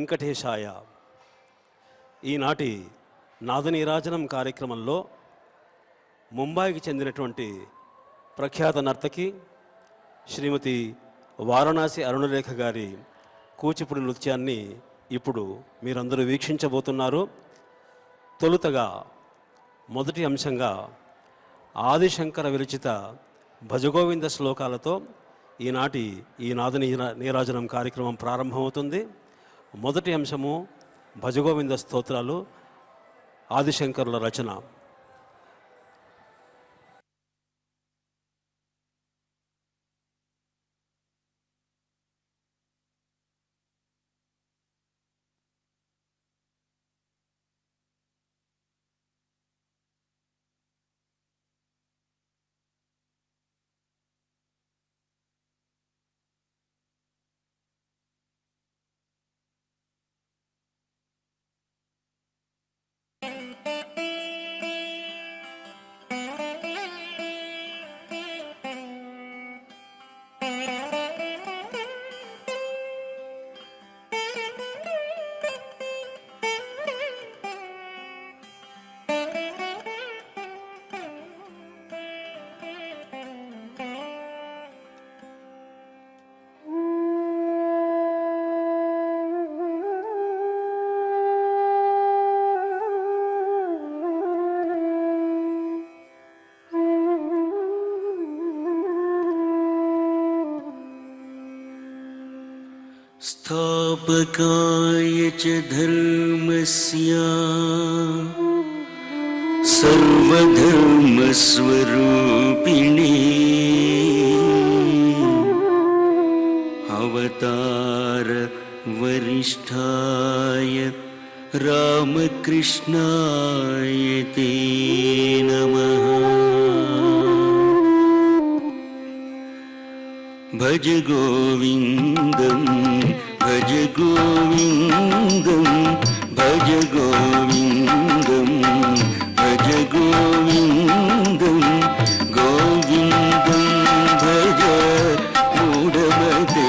వెంకటేశాయ. ఈనాటి నాదనీరాజనం కార్యక్రమంలో ముంబాయికి చెందినటువంటి ప్రఖ్యాత నర్తకి శ్రీమతి వారణాసి అరుణరేఖ గారి కూచిపూడి నృత్యాన్ని ఇప్పుడు మీరందరూ వీక్షించబోతున్నారు. తొలుతగా మొదటి అంశంగా ఆదిశంకర విరచిత భజగోవింద శ్లోకాలతో ఈనాటి ఈ నాదనీరాజనం కార్యక్రమం ప్రారంభమవుతుంది. మొదటి అంశము భజగోవింద స్తోత్రాలు, ఆదిశంకరుల రచన. स्थापकाय च धर्मस्य सर्वधर्मस्वरूपिणे अवतार वरिष्ठाय रामकृष्णाय ते नमः. भज गोविन्दं भज गोविन्दं भज गोविन्दं भज गोविन्दं गोविन्दं भज मूढमते.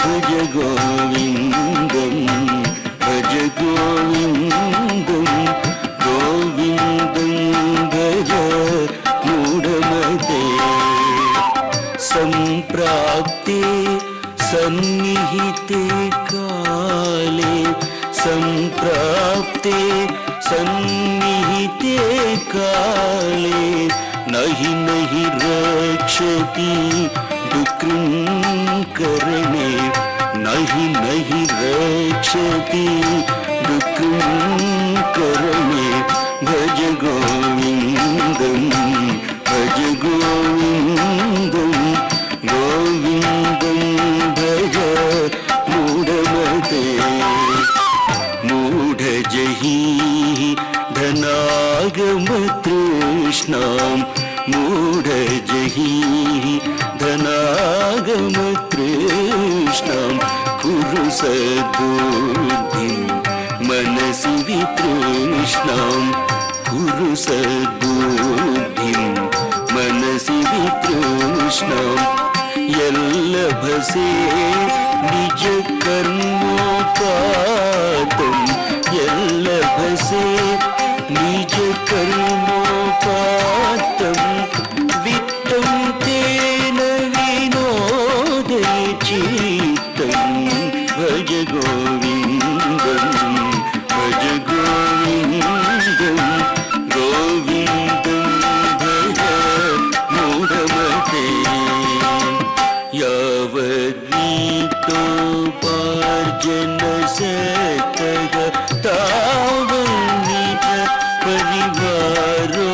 भज गोविन्दं भज गोविन्दं गोविन्दं भज मूढमते. सम्प्राप्ते सन्निहिते काले सम्प्राप्ते सन्निहिते काले नहि नहि रक्षति दुःकृङ्करणे नहि नहि रक्षति दुःकृङ्करणे. भज गोविन्दं भज गोविन्दं गोविन्दं भज मूढमते. मूढजहि धनागमतृष्णां मूढजहि धनागमतृष्णां कुरु सद्बुद्धिं मनसि वितृष्णां कुरु सद्बुद्धिं मनसि वितृष्णां. यल्लभसे निज कर्मोपातं यल्लभसे निज कर्मोपातं वित्तं तेन विनोदय चित्तं. भज गोविन्दं भज गोविन्दं गोविन्दं भज मूढमते. यावद्वीतोपार्जनशतः तावन्निज परिवारो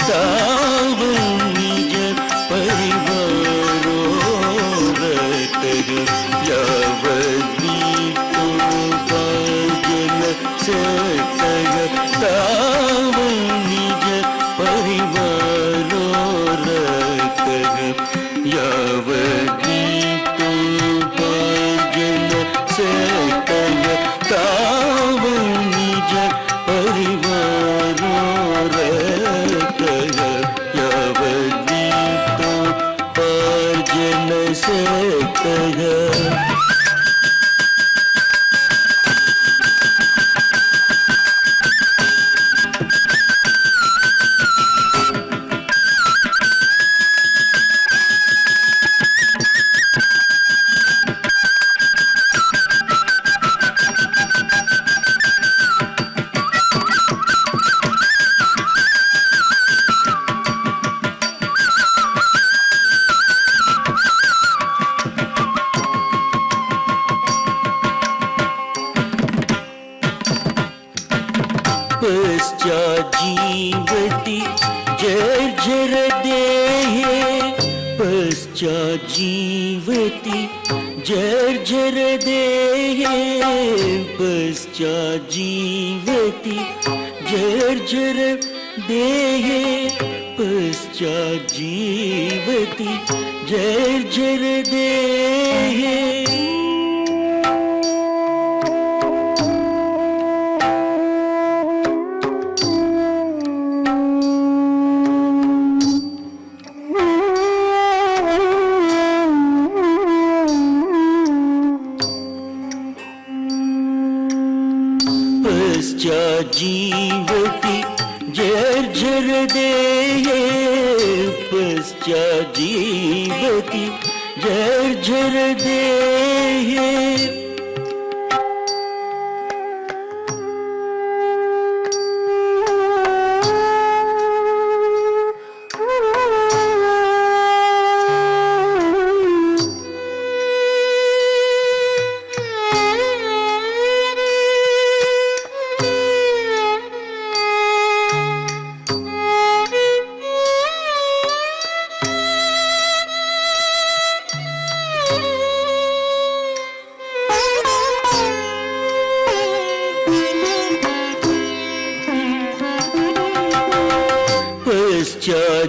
तावन् निज परिवारो रतः यावद्दीपोपार्जन सकः तावन् निज परिवारो रतः यावद्दीपोपार्जन सकः तावन् निज परिवारो रतः यावद्दीपोपार्जन सकः। पश्चाज्जीवति जर्जर देहे पश्चाज्जीवति जर्जर देहे पश्चाज्जीवति जर्जर देहे पश्चाज्जीवति जर्जर देहे। पश्चाज्जीवति जर्जर देहे पश्चाज्जीवति जर्जर देहे।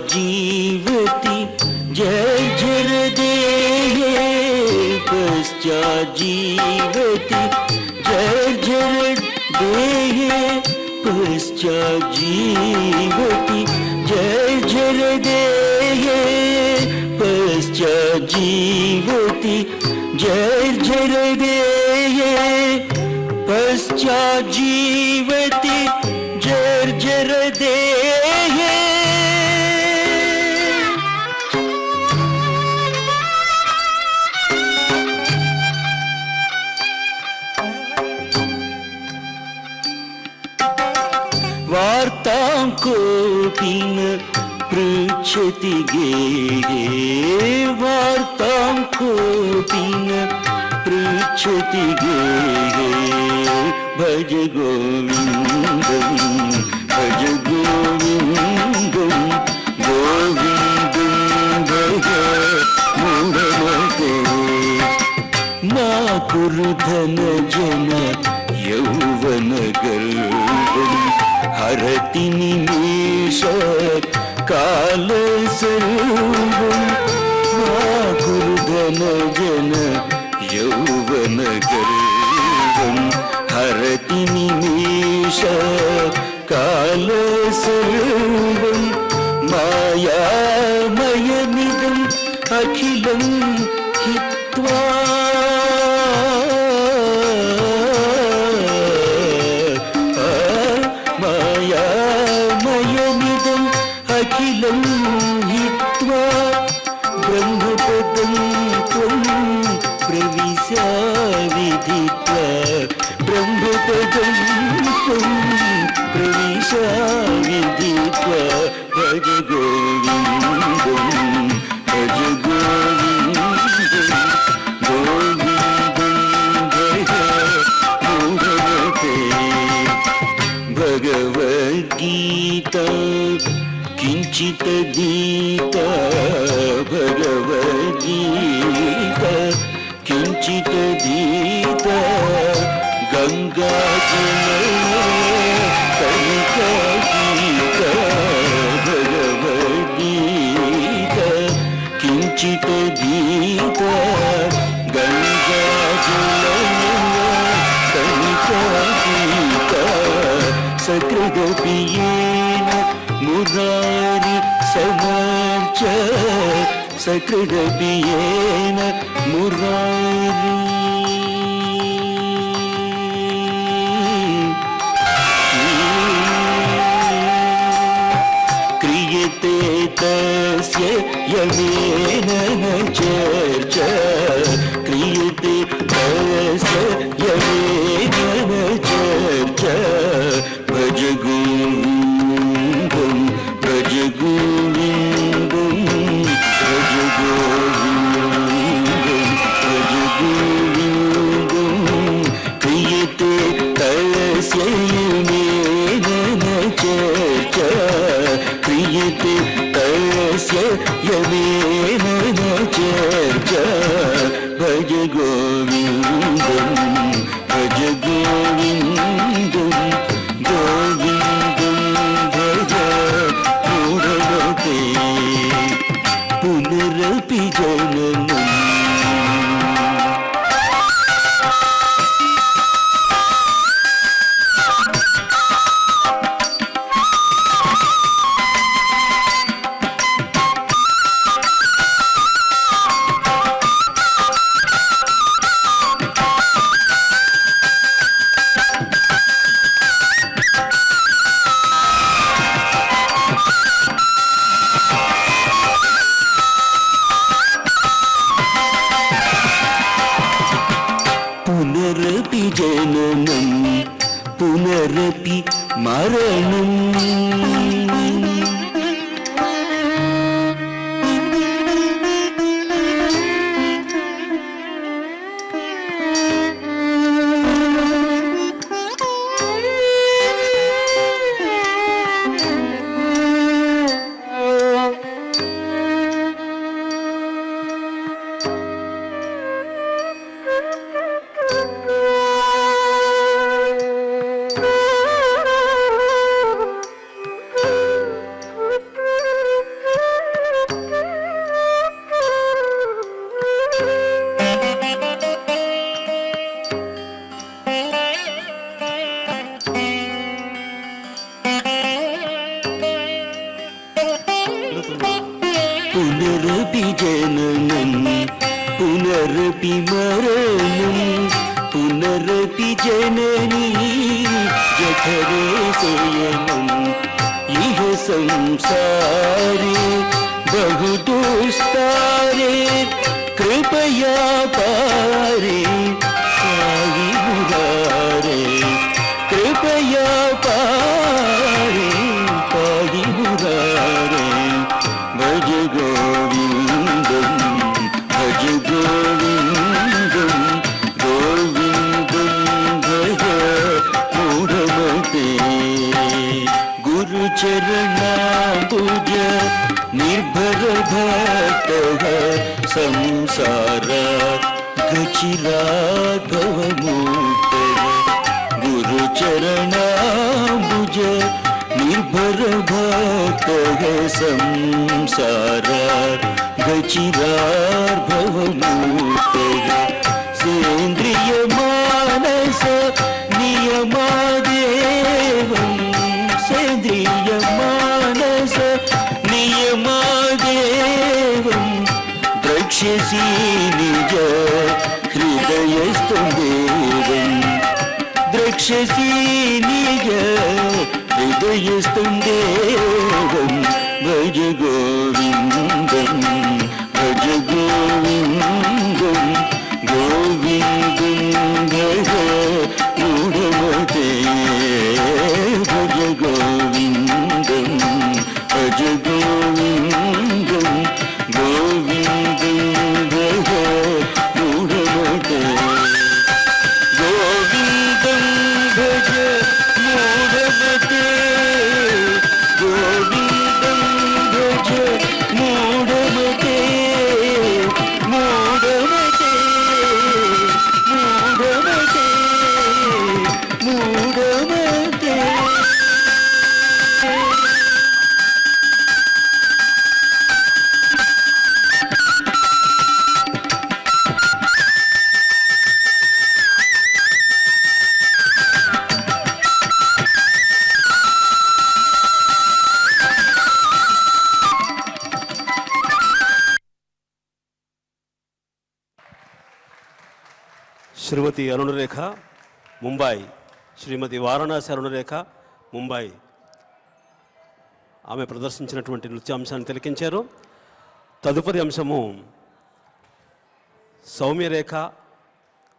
पश्चाज्जीवति जर्जर देहे पश्चाज्जीवति जर्जर देहे पश्चाज्जीवति जर्जर देहे पश्चाज्जीवति जर्जर देहे पश्चाज्जीवति जर्जर देहे। वार्तां कोऽपि न पृच्छति गेहे वार्तां कोऽपि न पृच्छति गेहे भज गोविन्दं भज गोविन्दं गोविन्दं भज मुरमते मा कुरु धन जन यौवन गर्वं हरति निमेष काल सर्वं मा कुरु धन जन यौवन गर्वं हरति निमेष काल सर्वं मायामयमिदम् अखिलं हित्वा मायामयमिदम् अखिलं हित्वा ब्रह्मपदं त्वं प्रविशा विदित्वा ब्रह्मपदं त्वं प्रविशा विदित्वा भज गोविन्दं भज गोविन्दं गोविन्दं भज मुरते। भगवद्गीता किञ्चित् किञ्चितदीत भगवद्गीत किञ्चितदीत गङ्गाजलकणिकागीत भगवद्गीत किञ्चितदीत गङ्गाजलकणिकागीत सकृदपियेन मुरारि समर्च सकृदपियेन मुरारि क्रियते तस्य यमेन न चर्च क्रियते तस्य यमेन न चर्च भज गोविन्दं भज गोविन्दं भज गोविन्दं भज गोविन्दं क्रियते तस्य यमेन न चर्च क्रियते तस्य यमेन न चर्च भज गोविन्दं भज गोविन्दं गोविन्दं भज मूढमते पुनरपि जननम् पुनरपि जननं पुनरपि मरणम् पुनरपि जननं पुनरपि मरणं पुनरपि जननी जठरे शयनम् इह संसारे बहुदुस्तारे कृपया पारे पाहि मुरारे कृपया पारे पाहि मुरारे भज गोविन्दं भज गोविन्दं गोविन्दं भज मूढमते गुरुचरणाम्बुज निर्भर भक्तः संसार गचिराघवमूर्तः गुरुचरणाम्बुज निर्भर भक्तः संसार गचिरार्भवमूर्तः सेन्द्रिय मानस नियमादेवं सेन्द्रिय मानस नियमादेवं द्रक्ष्यसि निज हृदयस्थं देवं द्रक्ष्यसि निज हृदयस्थं देवं भज गोविन्दं भज गोविन्दं गोविन्दं भज मूढमते भज गोविन्दं भज गोविन्दं गोविन्दं भज मूढमते गोविन्दं भज मूढमते गोविन्दं శ్రీమతి అరుణరేఖ ముంబాయి, శ్రీమతి వారణాసి అరుణరేఖ ముంబాయి ఆమె ప్రదర్శించినటువంటి నృత్యాంశాన్ని తిలకించారు. తదుపరి అంశము సౌమ్యరేఖ,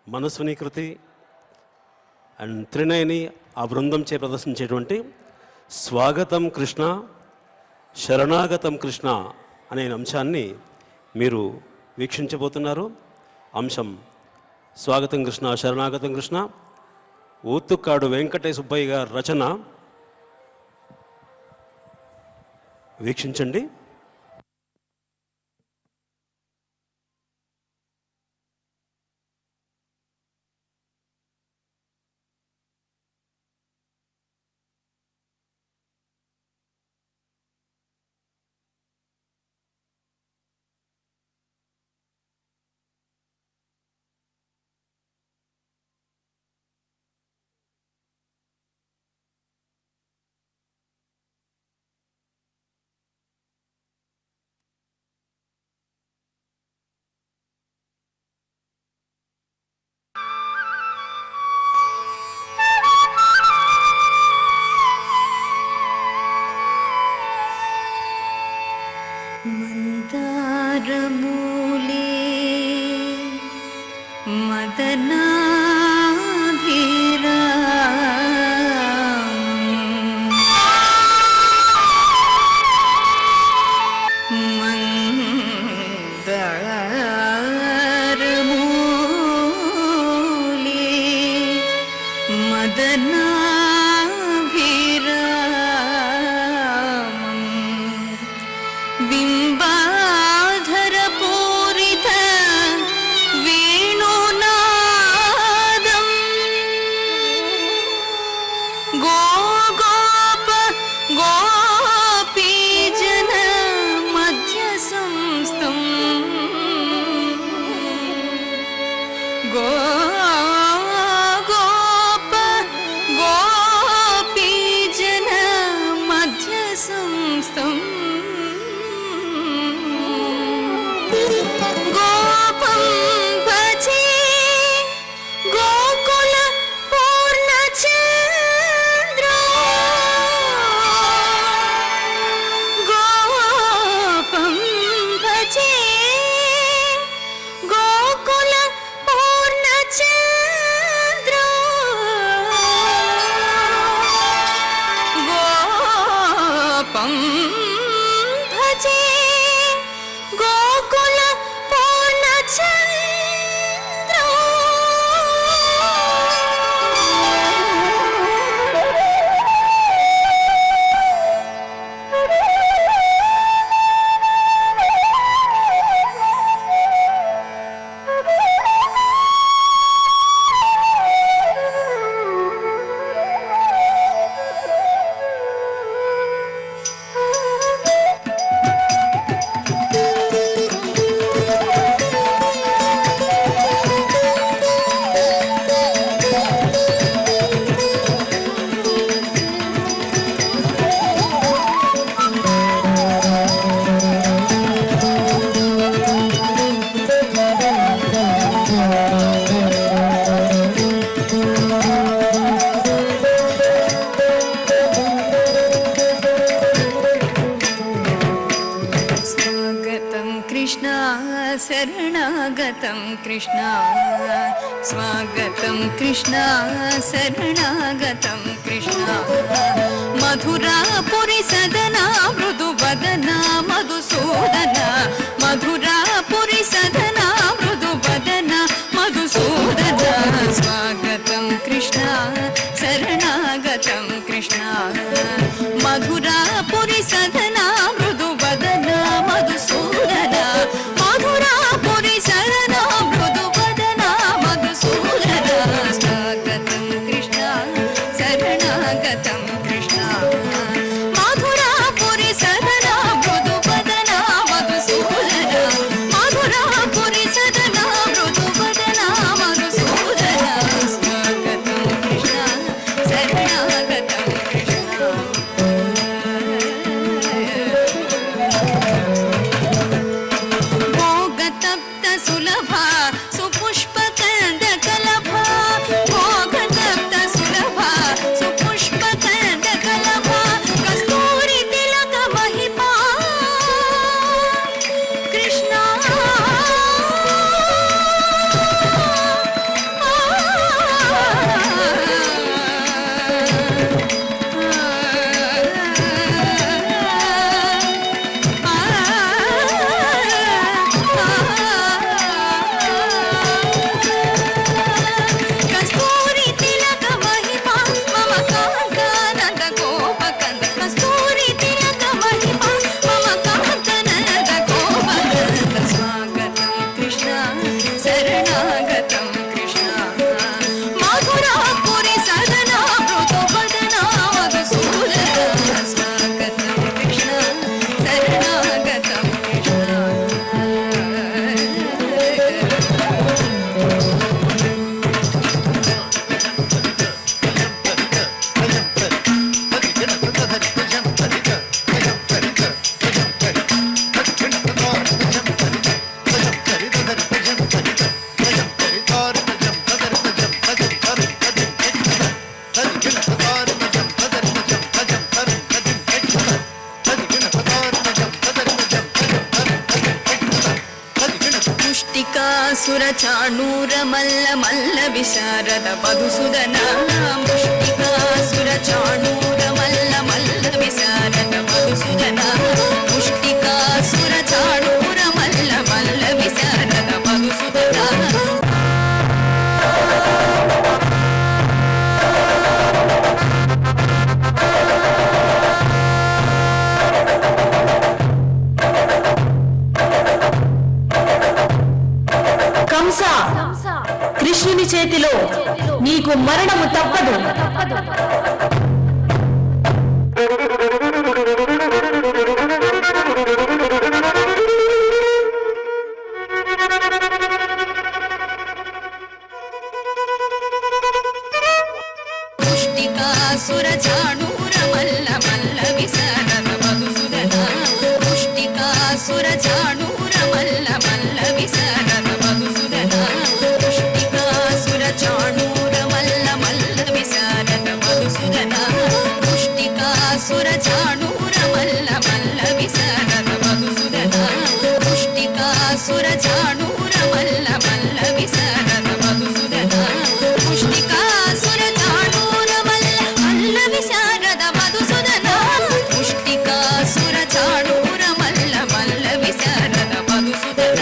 మనస్వినీకృతి అండ్ త్రినయని ఆ బృందంచే ప్రదర్శించేటువంటి స్వాగతం కృష్ణ శరణాగతం కృష్ణ అనే అంశాన్ని మీరు వీక్షించబోతున్నారు. అంశం స్వాగతం కృష్ణ శరణాగతం కృష్ణ, ఊత్తుక్కాడు వెంకటే సుబ్బయ్య గారి రచన. వీక్షించండి. మందారమూలే మదనాభిరామం మందారమూలే మదనాభిరామం బింబాధరపూరిత వేణునాదం గోగోప గోపీజన మధ్య సంస్థం గోగోప గోపీజన మధ్య సంస్థం గోపం భజే గోకుల పూర్ణచంద్ర గోపం భజే గోకుల పూర్ణచంద్ర గోపం భజే గోకుల పూర్ణచంద్ర స్వాగతం కృష్ణ శరణాగతం కృష్ణ స్వాగతం కృష్ణ శరణాగతం కృష్ణ మధురాపురి సదనా మృదు వదనా మధుసూదన మధురాపురి సదనా మృదు వదనా మధుసూదన స్వాగతం కృష్ణ శరణాగతం కృష్ణ మధురాపురి సదనా మృదు వదనా మధుసూదన మధురాపురి సదనా మృదు వదనా మధుసూదన స్వాగతం కృష్ణ శరణాగతం కృష్ణ మధురాపురి సదనా మృదు వదనా మధుసూదన మధురాపురి సదనా మృదు వదనా మధుసూదన స్వాగతం కృష్ణ శరణాగతం కృష్ణ ಸುರಚಾಣೂರ ಮಲ್ಲ ಮಲ್ಲ ವಿಶಾರದ ಮಧುಸೂದನ ಮುಷ್ಟಿಕಾಸುರ ಚಾಣೂರ ಮಲ್ಲ ಮಲ್ಲ ವಿಶಾರದ ಮಧುಸೂದನ ಮುಷ್ಟಿಕಾಸುರ ಚಾಣೂರ ಮಲ್ಲ ಮಲ್ಲ ವಿಶಾರದ ಮಧುಸೂದನ కృష్ణుని చేతిలో నీకు మరణము తప్పదు. ముష్టికాసుర చాణూర మల్ల మల్ల విశారద మధుసూదన ముష్టికాసుర చాణూర మల్ల మల్ల విశారద మధుసూదన ముష్టికాసుర చాణూర మల్ల మల్ల విశారద మధుసూదన ముష్టికాసుర చాణూర మల్ల మల్ల విశారద మధుసూదన ముష్టికాసుర చాణూర మల్ల మల్ల విశారద మధుసూదన ముష్టికాసుర చాణూర మల్ల మల్ల విశారద మధుసూదన ముష్టికాసుర చాణూర మల్ల మల్ల విశారద మధుసూదన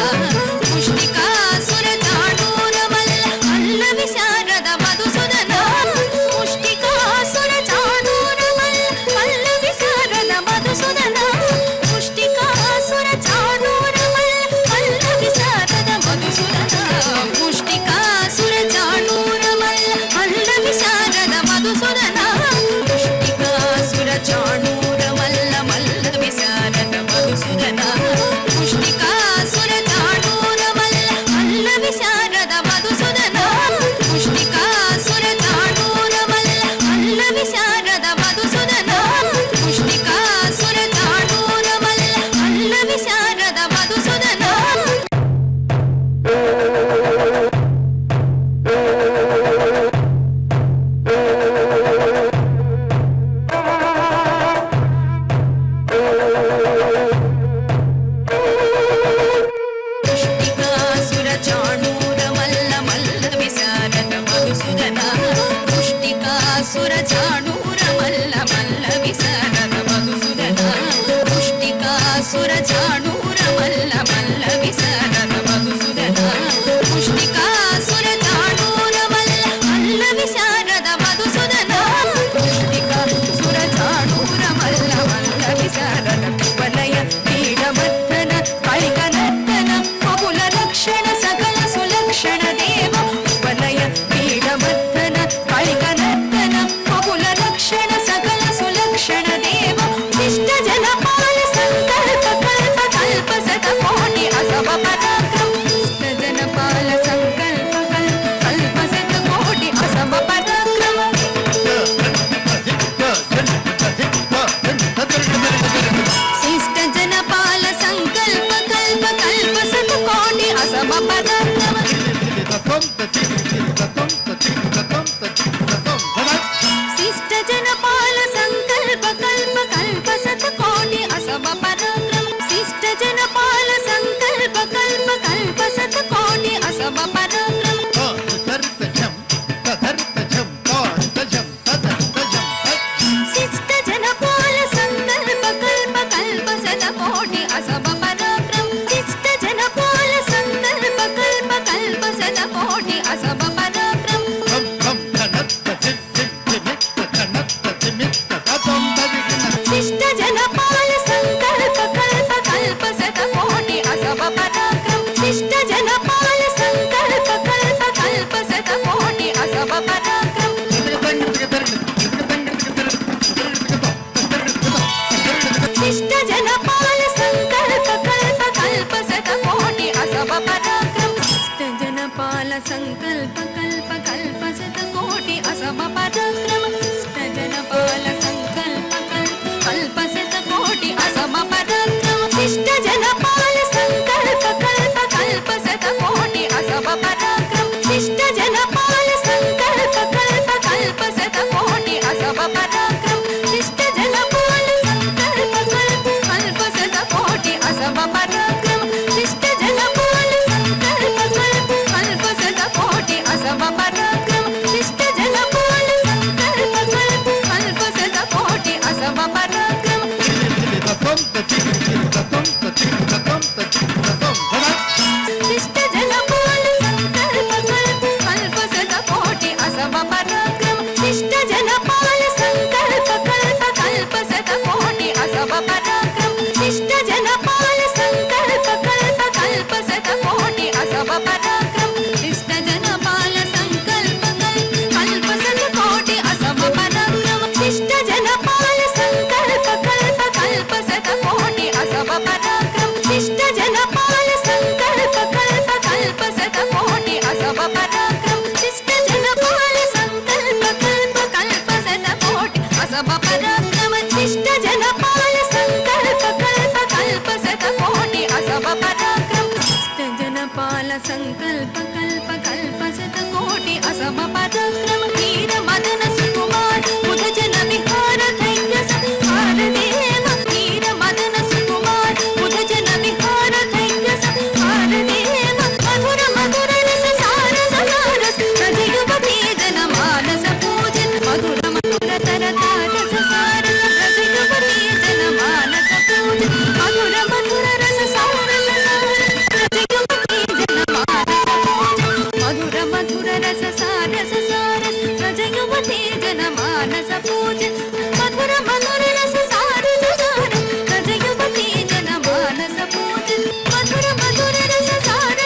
ముష్టికాసుర చాణూర మల్ల మల్ల విశారద మధుసూదన ముష్టికాసుర చాణూర మల్ల మల్ల విశారద మధుసూదన ముష్టికాసుర చాణూర మల్ల మల్ల విశారద మధుసూదన ముష్టికాసుర చాణూర మల్ల మల్ల విశారద మధుసూదన ముష్టికాసుర చాణూర మల్ల మల్ల విశారద మధుసూదన ముష్టికాసుర చాణూర మల్ల మల్ల విశారద మధుసూదన ముష్టికాసుర చాణూర మల్ల మల్ల విశారద మధుసూదన ముష్టికాసుర చాణూర మల్ల మల్ల విశారద మధుసూదన ముష్టికాసుర చాణూర మల్ల మల్ల విశారద మధుసూదన ముష్టికాసుర చాణూర మల్ల మల్ల విశారద మధుసూదన ముష్టికాసుర చాణూర మల్ల మల్ల విశారద మధుసూదన ముష్టికాసుర చాణూర మల్ల మల్ల విశారద మధుసూదన ముష్టికాసుర చాణూర మల్ల మల్ల విశారద కువలయ పీడమర్దన కళికనర్దన కపుల రక్షణ సకల సులక్షణ దేవ కువలయ పీడమర్దన కళికనర్దన కపుల రక్షణ సకల సులక్షణ దేవ శిష్ట జనపాల సంకల్ప కల్ప కల్ప శత కోటి అసవ పరాక్రమ శిష్ట జనపాల సంకల్ప కల్ప కల్ప శత కోటి అసవ పరాక్రమ శిష్ట జనపాల సంకల్ప కల్ప కల్ప శత కోటి అసవ పరాక్రమ శిష్ట జనపాల సంకల్ప కల్ప కల్ప శత కోటి అసవ పరాక్రమ శిష్ట జనపాల సంకల్ప కల్ప కల్ప శత కోటి అసవ పరాక్రమ శిష్ట జనపాల సంకల్ప కల్ప కల్ప శత కోటి అసవ పరాక్రమ శిష్ట జనపాల సంకల్ప కల్ప కల్ప శత కోటి అసవ పరాక్రమ శిష్ట జనపాల సంకల్ప కల్ప కల్ప శత కోటి అసవ పరాక్రమ శిష్ట జనపాల సంకల్ప కల్ప కల్ప శత కోటి అసవ పరాక్రమ శిష్ట జనపాల సంకల్ప కల్ప కల్ప శత కోటి అసవ పరాక్రమ శిష్ట జనపాల సంకల్ప కల్ప కల్ప శత కోటి అసవ పరాక్రమ శిష్ట జనపాల సంకల్ప కల్ప శత కోటి అసవ పరాక్రమ శిష్ట జనపాల సంకల్ప కల్ప కల్ప శత కోటి అసవ పరాక్రమ శిష్ట జనపాల సంకల్ప కల్ప కల్ప శత కోటి అసవ పరాక్రమ శిష్ట జనపాల సంకల్ప కల్ప కల్ప శత కోటి అసవ పరాక్రమ శిష్ట జనపాల సంకల్ప కల్ప శిష్ట జనపాల సంకల్ప కల్ప శత కోటి అసవ పరాక్రమ శిష్ట జనపాల సంకల్ప కల్ప శత కోటి అసవ పరాక్రమ శిష్ట జనపాల సంకల్ప కల్ప శత కోటి అసవ పరాక్రమ శిష్ట జనపాల సంకల్ప కల్ప శత కోటి అసవ పరాక్రమ శిష్ట జనపాల సంకల్ప కల్ప శత కోటి అసవ పరాక్రమ శిష్ట జనపాల సంకల్ప కల్ప శత కోటి అసవ పరాక్రమ శిష్ట జనపాల సంకల్ప కల్ప శత కోటి అసవ పరాక్రమ శిష్ట జనపాల సంకల్ప కల్ప శత కోటి అసవ పరాక్రమ శిష్ట జనపాల సంకల్ప కల్ప శత కోటి అసవ పరాక్రమ వీర మదన సుకుమార్ బుధ జన విహార ధైర్య సంహార దేవ వీర మదన సుకుమార్ బుధ జన విహార ధైర్య సంహార దేవ మధుర మధుర రస సార సరస్ ప్రజయువతి జన మానస పూజన్ మధుర మధుర తర రస సార ప్రజయువతి జన మానస పూజన్ మధుర మధుర రస సార ప్రజయువతి జన మానస పూజన్ మధుర మధుర రస సార ప్రజయువతి జన మానస పూజన్ మధుర మధుర రస సార ప్రజయువతి జన మానస పూజన్ మధుర మధుర రస సార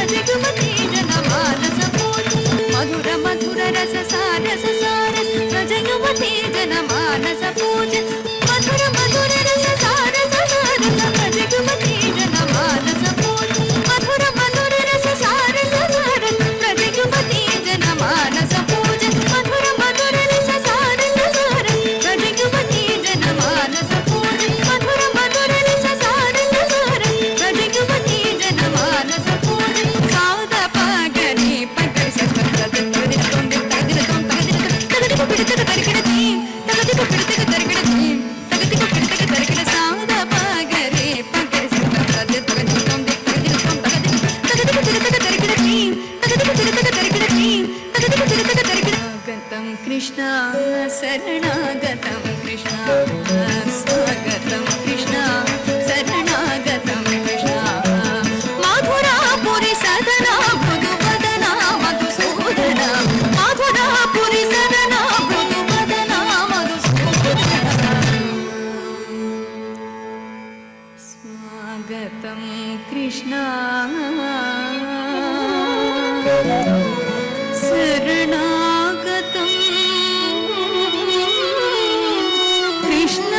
ప్రజయువతి జన మానస పూజన్ మధుర మధుర రస సార ప్రజయువతి జన మానస పూజన్ మధుర మధుర రస సార ప్రజయువతి జన మానస పూజన్ మధుర మధుర రస సార ప్రజయువతి జన మానస పూజన్ మధుర మధుర రస సార ప్రజయువతి జన మానస పూజన్ మధుర మధుర రస సార ప్రజయువతి జన మానస పూజన్ సాద పగరి పగరి స్వాగతం కృష్ణ శరణాగతం కృష్ణ స్వాగతం కృష్ణ శరణాగతం కృష్ణ మధురాపురి సదనా మృదు వదన మధుసూదన మధురాపురి సదనా మృదు వదన మధుసూదన స్వాగతం కృష్ణ శరణాగతం కృష్ణ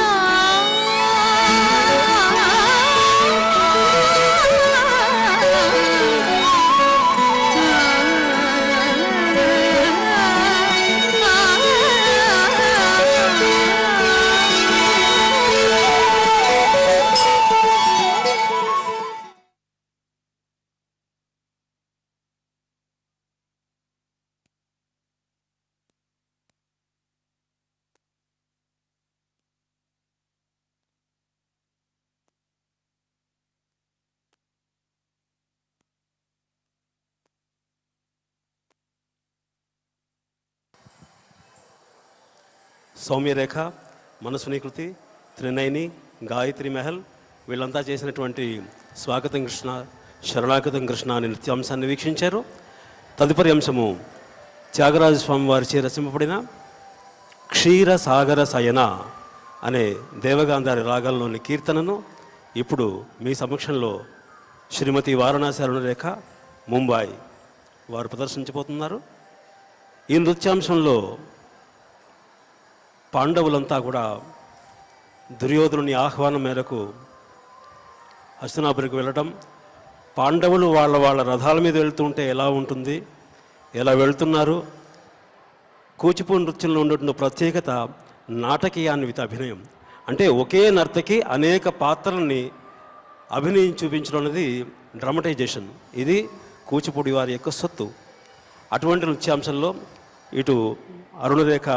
సౌమ్యరేఖ, మనస్విని కృతి, త్రినయని, గాయత్రి మెహల్ వీళ్ళంతా చేసినటువంటి స్వాగతం కృష్ణ శరణాగతం కృష్ణ అనే నృత్యాంశాన్ని వీక్షించారు. తదుపరి అంశము త్యాగరాజ స్వామి వారిచే రచింపబడిన క్షీరసాగర శయన అనే దేవగాంధారి రాగంలోని కీర్తనను ఇప్పుడు మీ సమక్షంలో శ్రీమతి వారణాసి అరుణరేఖ, ముంబాయి వారు ప్రదర్శించబోతున్నారు. ఈ నృత్యాంశంలో పాండవులంతా కూడా దుర్యోధనుని ఆహ్వానం మేరకు హస్తినాపురికి వెళ్ళటం, పాండవులు వాళ్ళ రథాల మీద వెళ్తుంటే ఎలా ఉంటుంది, ఎలా వెళ్తున్నారు, కూచిపూడి నృత్యంలో ఉన్నటువంటి ప్రత్యేకత నాటకీయాన్విత అభినయం. అంటే ఒకే నర్తకి అనేక పాత్రల్ని అభినయం చూపించడం అనేది డ్రామటైజేషన్. ఇది కూచిపూడి వారి యొక్క సొత్తు. అటువంటి నృత్యాంశంలో ఇటు అరుణరేఖ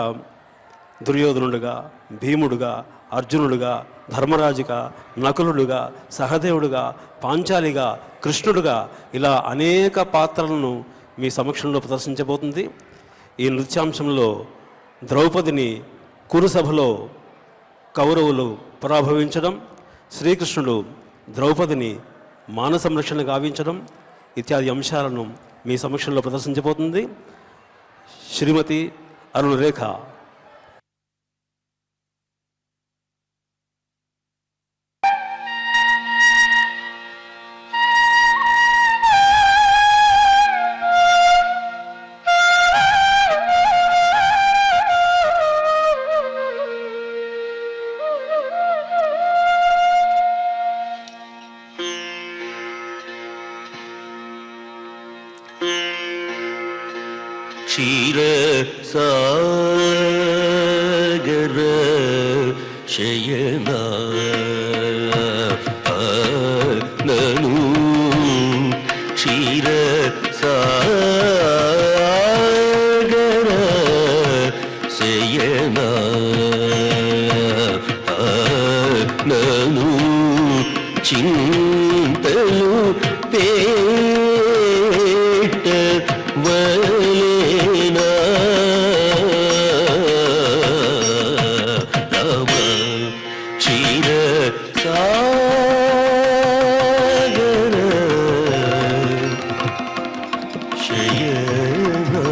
దుర్యోధనుడుగా, భీముడుగా, అర్జునుడుగా, ధర్మరాజుగా, నకులుడుగా, సహదేవుడుగా, పాంచాలిగా, కృష్ణుడుగా ఇలా అనేక పాత్రలను మీ సమక్షంలో ప్రదర్శించబోతుంది. ఈ నృత్యాంశంలో ద్రౌపదిని కురుసభలో కౌరవులు పరాభవించడం, శ్రీకృష్ణుడు ద్రౌపదిని మాన సంరక్షణ గావించడం ఇత్యాది అంశాలను మీ సమక్షంలో ప్రదర్శించబోతుంది శ్రీమతి అరుణరేఖ. క్షీర సాగర శయనా నను క్షీర సాగర శయనా నను చింతలు పేట వలేనా రామ క్షీర సాగర శయనా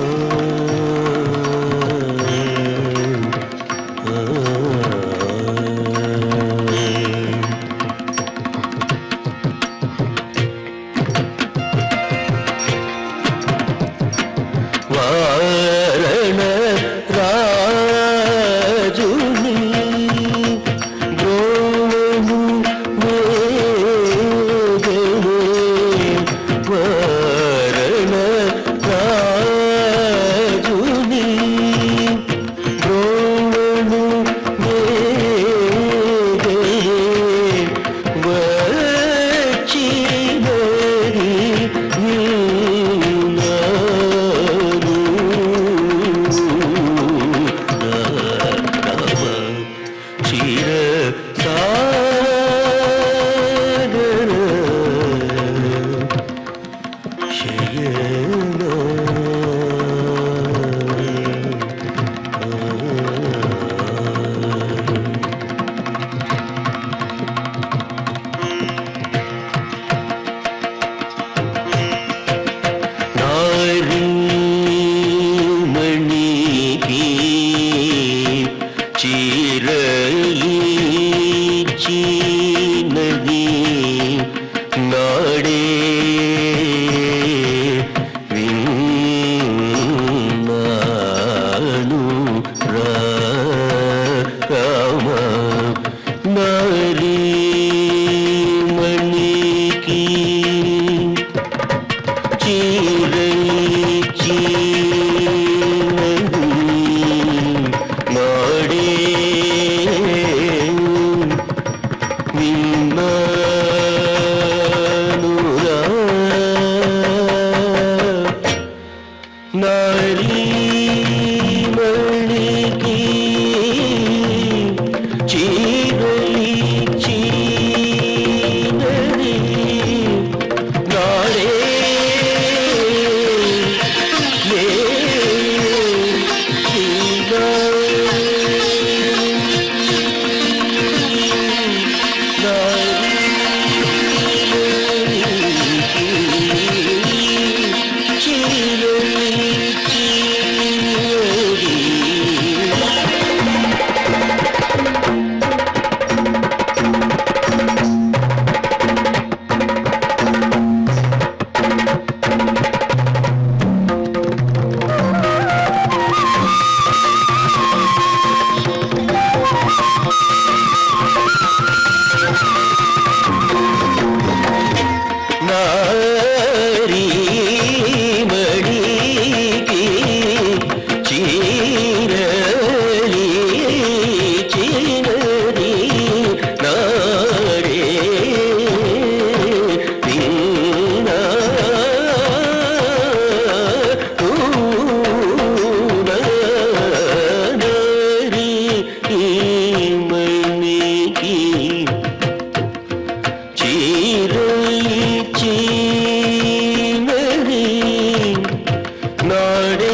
వారణ రాజుని గోవను వేగనే వారణ రాజుని గోవను వేగనే వచ్చినది క్షీర సాగర శయనా నారీమణికి చీరయిచినది నాడే విన్నాను రామ నారీమణికి నాడే విన్నాను నారీమణికి చీరయిచినది నాడే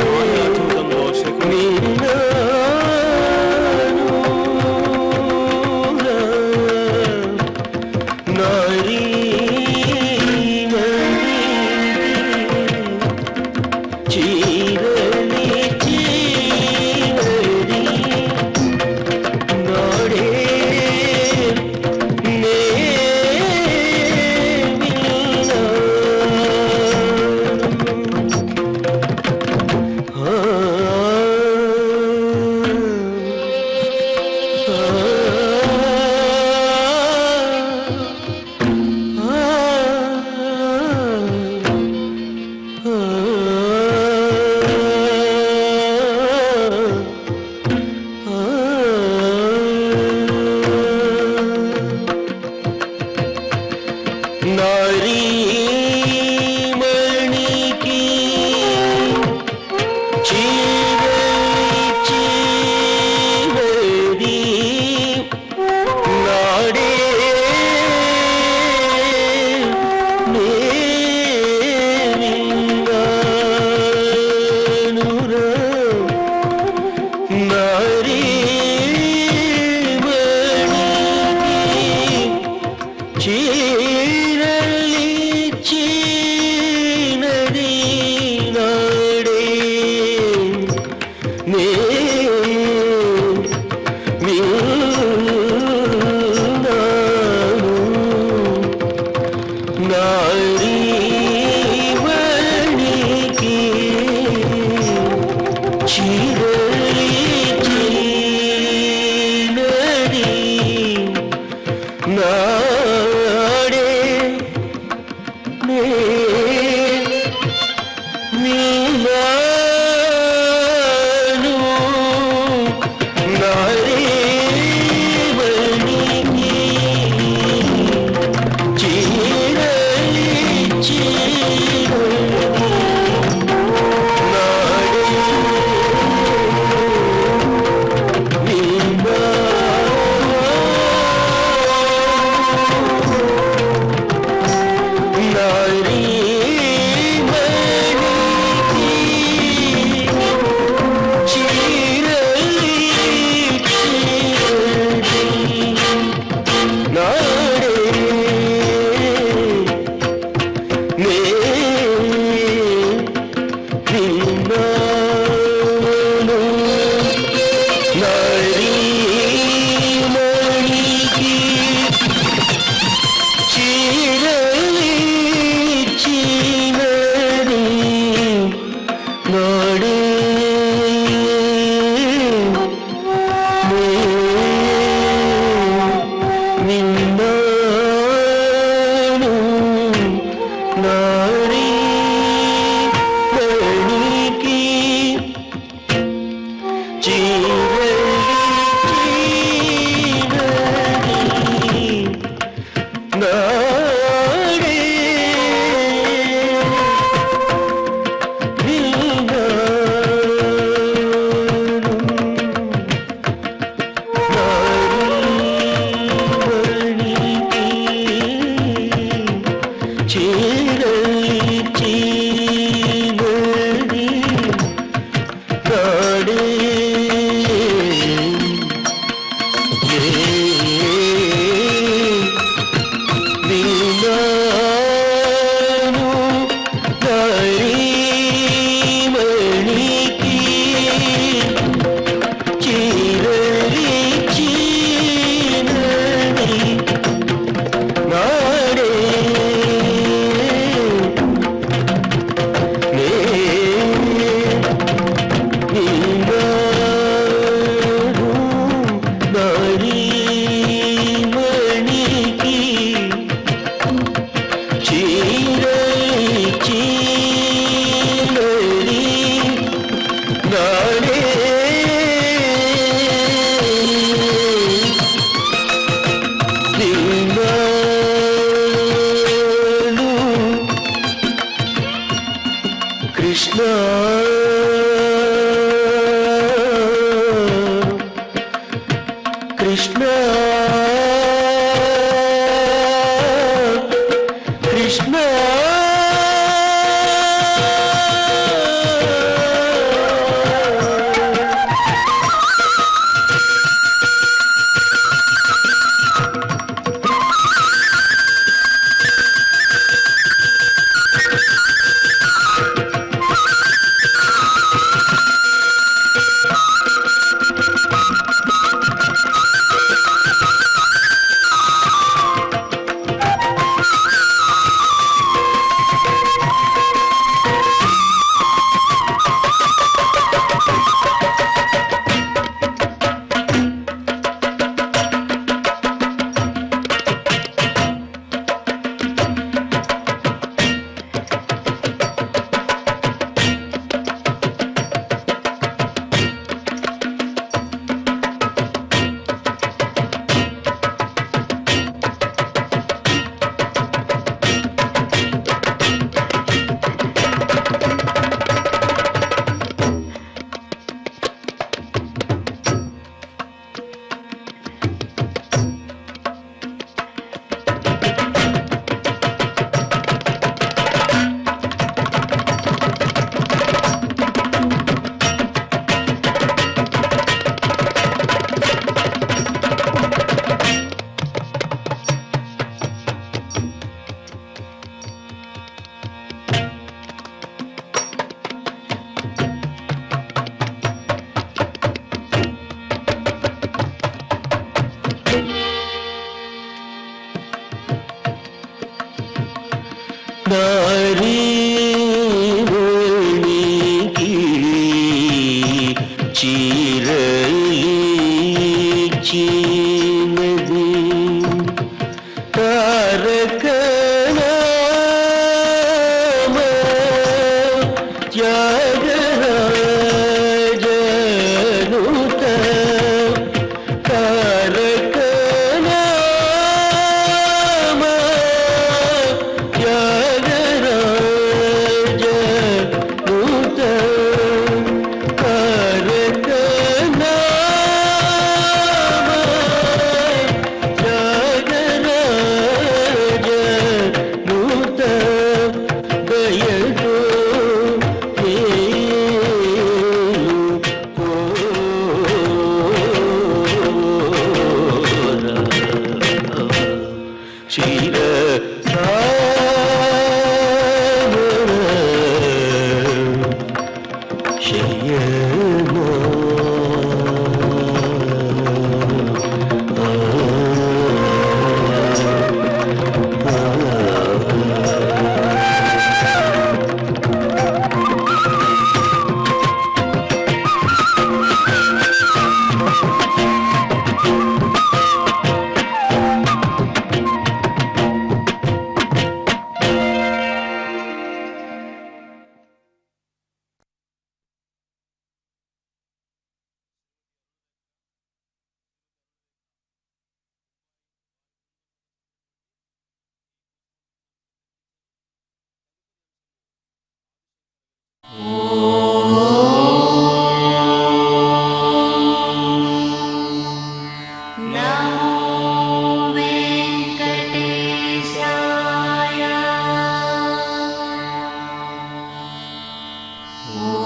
మాయాజూదంలో శకుని కృష్ణ త్యాగరాజనుత తారక నామ త్యాగరాజనుత తారక నామ త్యాగరాజనుత దయతో క్షీర ఓ